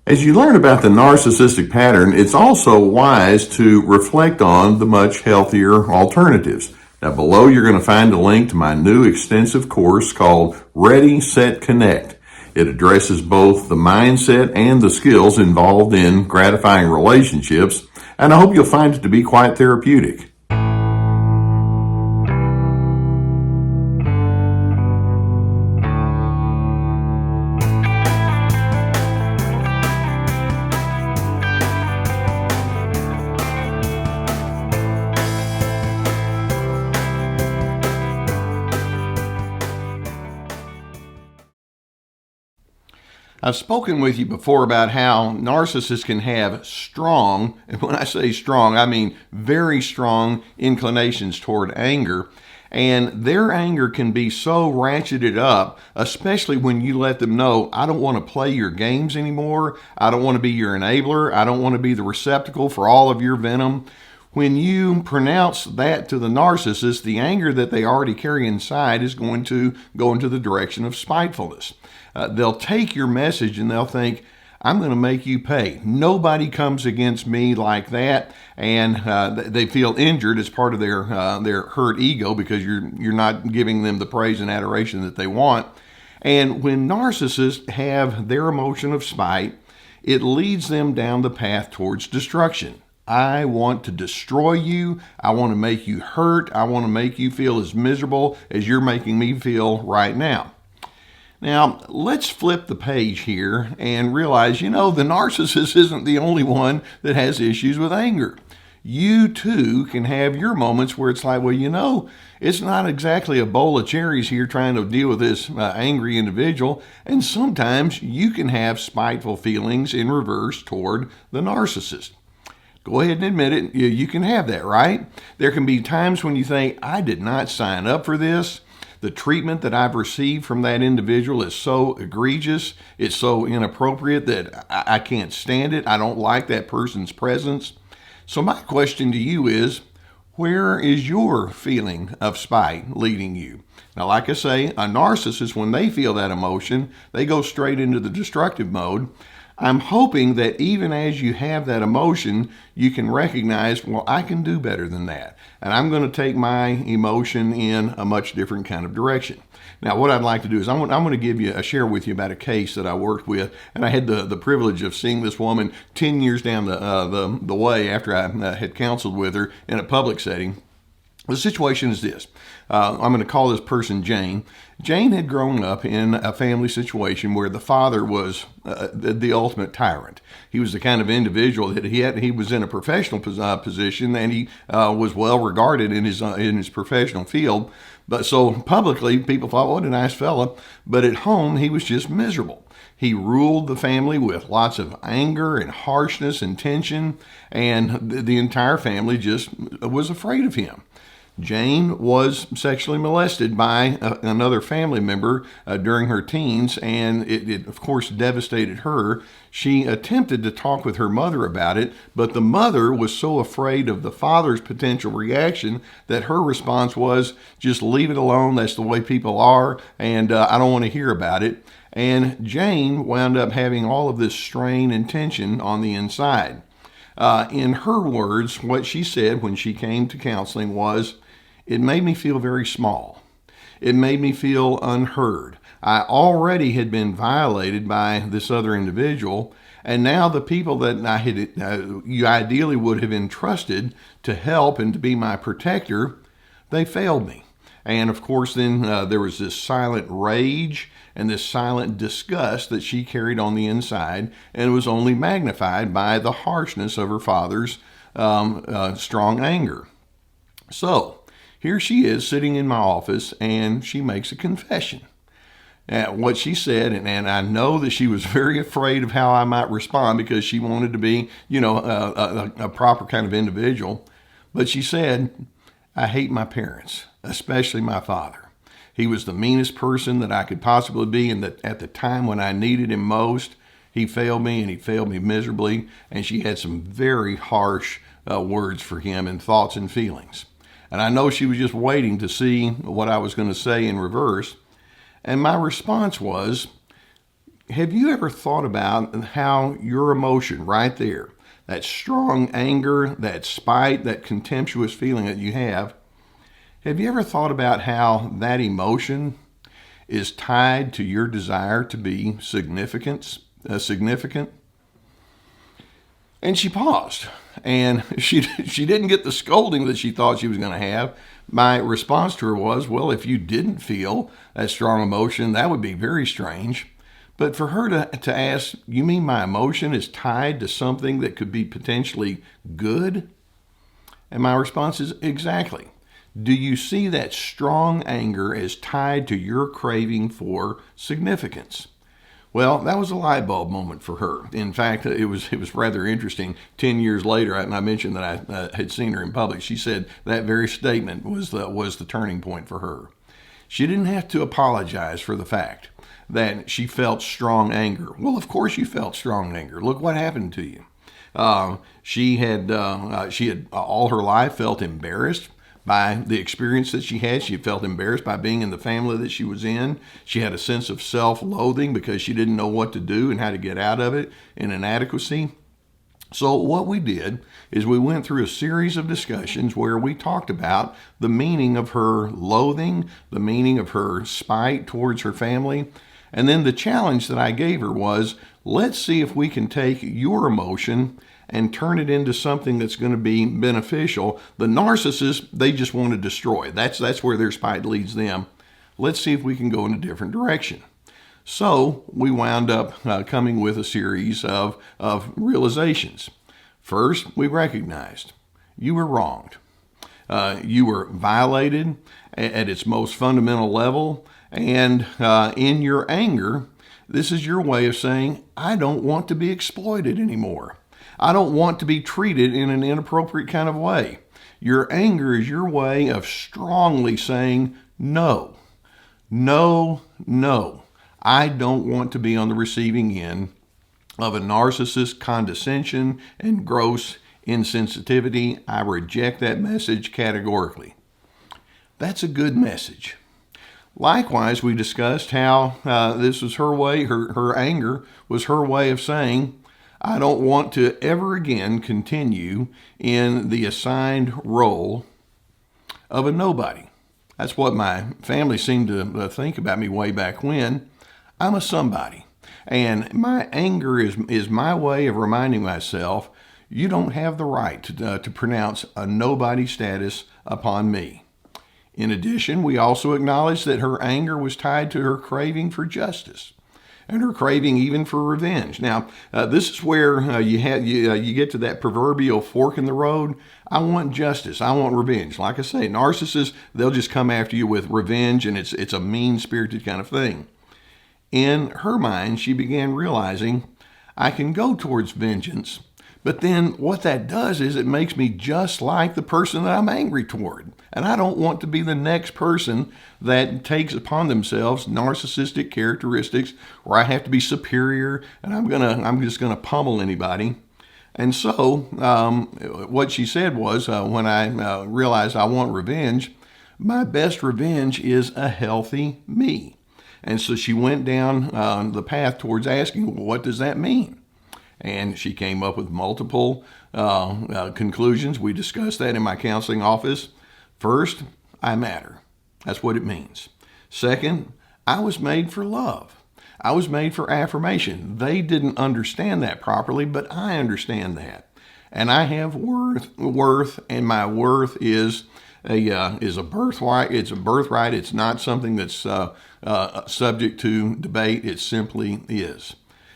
As you learn about the narcissistic pattern, it's also wise to reflect on the much healthier alternatives. Now, below you're going to find a link to my new extensive course called Ready, Set, Connect. It addresses both the mindset and the skills involved in gratifying relationships, and I hope you'll find it to be quite therapeutic. I've spoken with you before about how narcissists can have strong, and when I say strong, I mean very strong inclinations toward anger. And their anger can be so ratcheted up, especially when you let them know, I don't want to play your games anymore. I don't want to be your enabler. I don't want to be the receptacle for all of your venom. When you pronounce that to the narcissist, the anger that they already carry inside is going to go into the direction of spitefulness. They'll take your message and they'll think, I'm going to make you pay. Nobody comes against me like that, and they feel injured as part of their hurt ego because you're not giving them the praise and adoration that they want. And when narcissists have their emotion of spite, it leads them down the path towards destruction. I want to destroy you. I want to make you hurt. I want to make you feel as miserable as you're making me feel right now. Now, let's flip the page here and realize, the narcissist isn't the only one that has issues with anger. You too can have your moments where it's like, it's not exactly a bowl of cherries here trying to deal with this angry individual. And sometimes you can have spiteful feelings in reverse toward the narcissist. Go ahead and admit it. You can have that, right? There can be times when you think, I did not sign up for this. The treatment that I've received from that individual is so egregious, it's so inappropriate that I can't stand it. I don't like that person's presence. So my question to you is, where is your feeling of spite leading you? Now, like I say, a narcissist, when they feel that emotion, they go straight into the destructive mode. I'm hoping that even as you have that emotion, you can recognize, I can do better than that. And I'm going to take my emotion in a much different kind of direction. Now, what I'd like to do is I'm going to share with you about a case that I worked with. And I had the privilege of seeing this woman 10 years down the way after I had counseled with her in a public setting. The situation is this. I'm going to call this person Jane. Jane had grown up in a family situation where the father was the ultimate tyrant. He was the kind of individual that he was in a professional position, and he was well regarded in his professional field. But so publicly, people thought, what a nice fella. But at home, he was just miserable. He ruled the family with lots of anger and harshness and tension, and the entire family just was afraid of him. Jane was sexually molested by another family member during her teens, and it of course devastated her. She attempted to talk with her mother about it, but the mother was so afraid of the father's potential reaction that her response was, just leave it alone, that's the way people are, and I don't want to hear about it. And Jane wound up having all of this strain and tension on the inside. In her words, what she said when she came to counseling was, it made me feel very small. It made me feel unheard. I already had been violated by this other individual, and now the people that I had you ideally would have entrusted to help and to be my protector, they failed me. And of course, then there was this silent rage and this silent disgust that she carried on the inside, and it was only magnified by the harshness of her father's strong anger. So, here she is sitting in my office, and she makes a confession. What she said, and I know that she was very afraid of how I might respond because she wanted to be, a proper kind of individual. But she said, I hate my parents, especially my father. He was the meanest person that I could possibly be, and that at the time when I needed him most, he failed me, and he failed me miserably. And she had some very harsh words for him and thoughts and feelings. And I know she was just waiting to see what I was going to say in reverse. And my response was, Have you ever thought about how your emotion right there, that strong anger, that spite, that contemptuous feeling that you have you ever thought about how that emotion is tied to your desire to be significant? And she paused, and she didn't get the scolding that she thought she was going to have. My response to her was, well, if you didn't feel that strong emotion, that would be very strange. But for her to ask, you mean my emotion is tied to something that could be potentially good? And my response is, exactly. Do you see that strong anger as tied to your craving for significance? Well, that was a light bulb moment for her. In fact, it was rather interesting. 10 years later, and I mentioned that I had seen her in public, she said that very statement was the turning point for her. She didn't have to apologize for the fact that she felt strong anger. Well, of course you felt strong anger. Look what happened to you. She had all her life felt embarrassed by the experience that she had. She felt embarrassed by being in the family that she was in. She had a sense of self-loathing because she didn't know what to do and how to get out of it, and inadequacy. So what we did is we went through a series of discussions where we talked about the meaning of her loathing, the meaning of her spite towards her family. And then the challenge that I gave her was, let's see if we can take your emotion and turn it into something that's going to be beneficial. The narcissists, they just want to destroy. That's where their spite leads them. Let's see if we can go in a different direction. So we wound up coming with a series of realizations. First, we recognized you were wronged. You were violated at its most fundamental level. And in your anger, this is your way of saying, I don't want to be exploited anymore. I don't want to be treated in an inappropriate kind of way. Your anger is your way of strongly saying, no, no, no. I don't want to be on the receiving end of a narcissist condescension and gross insensitivity. I reject that message categorically. That's a good message. Likewise, we discussed how this was her way, her anger was her way of saying, I don't want to ever again continue in the assigned role of a nobody. That's what my family seemed to think about me way back when. I'm a somebody. And my anger is my way of reminding myself, you don't have the right to pronounce a nobody status upon me. In addition, we also acknowledged that her anger was tied to her craving for justice and her craving even for revenge. Now, this is where you get to that proverbial fork in the road. I want justice. I want revenge. Like I say, narcissists, they'll just come after you with revenge, and it's a mean-spirited kind of thing. In her mind, she began realizing, I can go towards vengeance, but then what that does is it makes me just like the person that I'm angry toward. And I don't want to be the next person that takes upon themselves narcissistic characteristics where I have to be superior and I'm just gonna pummel anybody. And so what she said was, when I realized I want revenge, my best revenge is a healthy me. And so she went down the path towards asking, well, what does that mean? And she came up with multiple conclusions. We discussed that in my counseling office. First, I matter. That's what it means. Second, I was made for love. I was made for affirmation. They didn't understand that properly, but I understand that. And I have worth, and my worth is a birthright. It's a birthright. It's not something that's subject to debate. It simply is.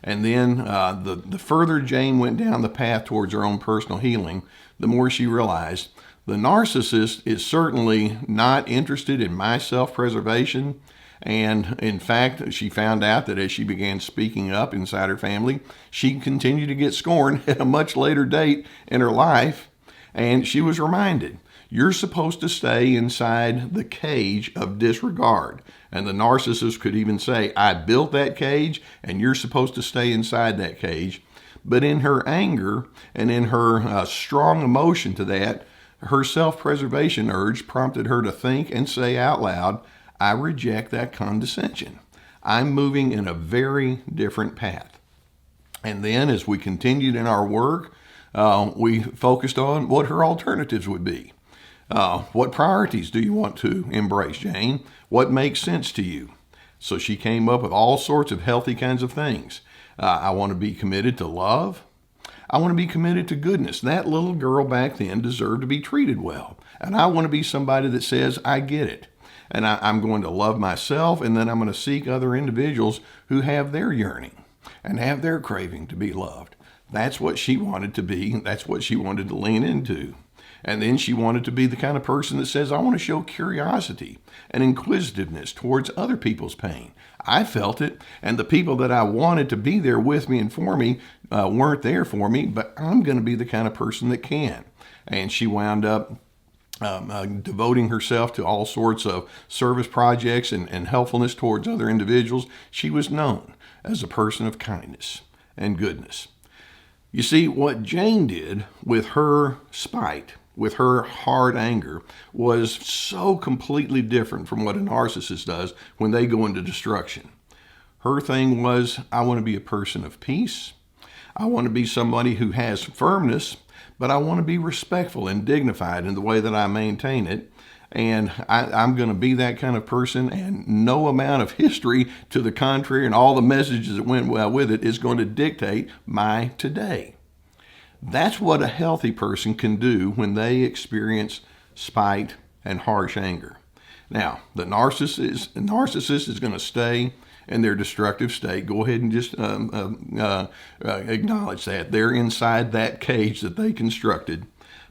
And then the further Jane went down the path towards her own personal healing, the more she realized the narcissist is certainly not interested in my self-preservation. And in fact, she found out that as she began speaking up inside her family, she continued to get scorned at a much later date in her life. And she was reminded, you're supposed to stay inside the cage of disregard. And the narcissist could even say, I built that cage and you're supposed to stay inside that cage. But in her anger and in her strong emotion to that, her self-preservation urge prompted her to think and say out loud, I reject that condescension. I'm moving in a very different path. And then as we continued in our work, we focused on what her alternatives would be. What priorities do you want to embrace, Jane? What makes sense to you? So she came up with all sorts of healthy kinds of things. I want to be committed to love. I want to be committed to goodness. That little girl back then deserved to be treated well. And I want to be somebody that says, I get it. And I'm going to love myself, and then I'm going to seek other individuals who have their yearning and have their craving to be loved. That's what she wanted to be. That's what she wanted to lean into. And then she wanted to be the kind of person that says, I want to show curiosity and inquisitiveness towards other people's pain. I felt it, and the people that I wanted to be there with me and for me weren't there for me, but I'm going to be the kind of person that can. And she wound up devoting herself to all sorts of service projects and helpfulness towards other individuals. She was known as a person of kindness and goodness. You see, what Jane did with her spite, with her hard anger, was so completely different from what a narcissist does when they go into destruction. Her thing was, I want to be a person of peace. I want to be somebody who has firmness, but I want to be respectful and dignified in the way that I maintain it. And I'm going to be that kind of person, and no amount of history to the contrary and all the messages that went well with it is going to dictate my today. That's what a healthy person can do when they experience spite and harsh anger. Now, the narcissist is going to stay in their destructive state. Go ahead and just acknowledge that. They're inside that cage that they constructed.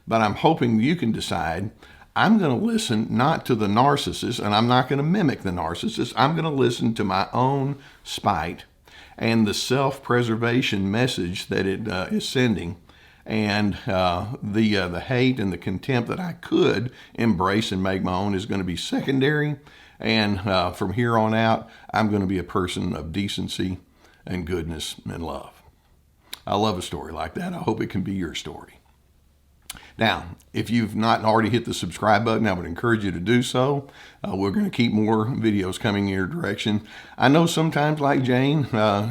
But I'm hoping you can decide, I'm going to listen not to the narcissist, and I'm not going to mimic the narcissist. I'm going to listen to my own spite and the self-preservation message that it is sending, and the hate and the contempt that I could embrace and make my own is going to be secondary. And from here on out, I'm going to be a person of decency and goodness and love. I love a story like that. I hope it can be your story. Now, if you've not already hit the subscribe button, I would encourage you to do so. We're going to keep more videos coming in your direction. I know sometimes, like Jane,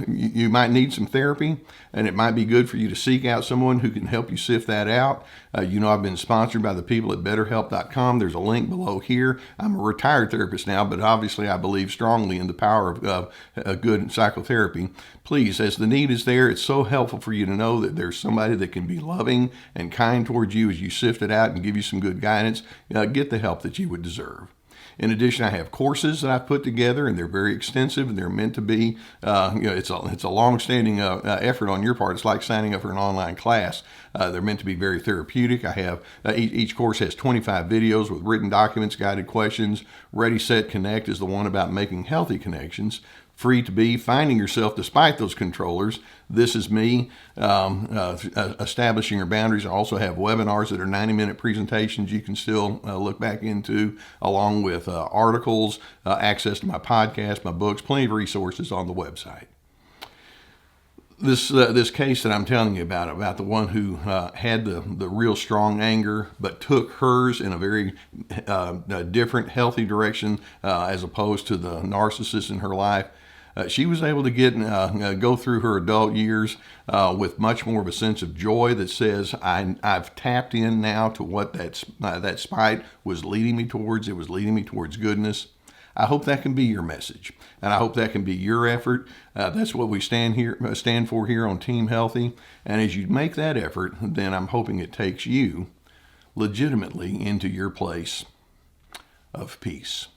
you might need some therapy, and it might be good for you to seek out someone who can help you sift that out. I've been sponsored by the people at BetterHelp.com. There's a link below here. I'm a retired therapist now, but obviously I believe strongly in the power of good psychotherapy. Please, as the need is there, it's so helpful for you to know that there's somebody that can be loving and kind towards you as you sift it out and give you some good guidance. Get the help that you would deserve. In addition, I have courses that I've put together, and they're very extensive, and they're meant to be, it's a long-standing effort on your part. It's like signing up for an online class. They're meant to be very therapeutic. I have, each course has 25 videos with written documents, guided questions. Ready, Set, Connect is the one about making healthy connections. Free to be, finding yourself despite those controllers. This is me, establishing your boundaries. I also have webinars that are 90-minute presentations you can still look back into, along with articles, access to my podcast, my books, plenty of resources on the website. This case that I'm telling you about the one who had the real strong anger, but took hers in a very different, healthy direction as opposed to the narcissist in her life. She was able to go through her adult years with much more of a sense of joy that says, I've tapped in now to what that spite was leading me towards. It was leading me towards goodness. I hope that can be your message, and I hope that can be your effort. That's what we stand for here on Team Healthy. And as you make that effort, then I'm hoping it takes you legitimately into your place of peace.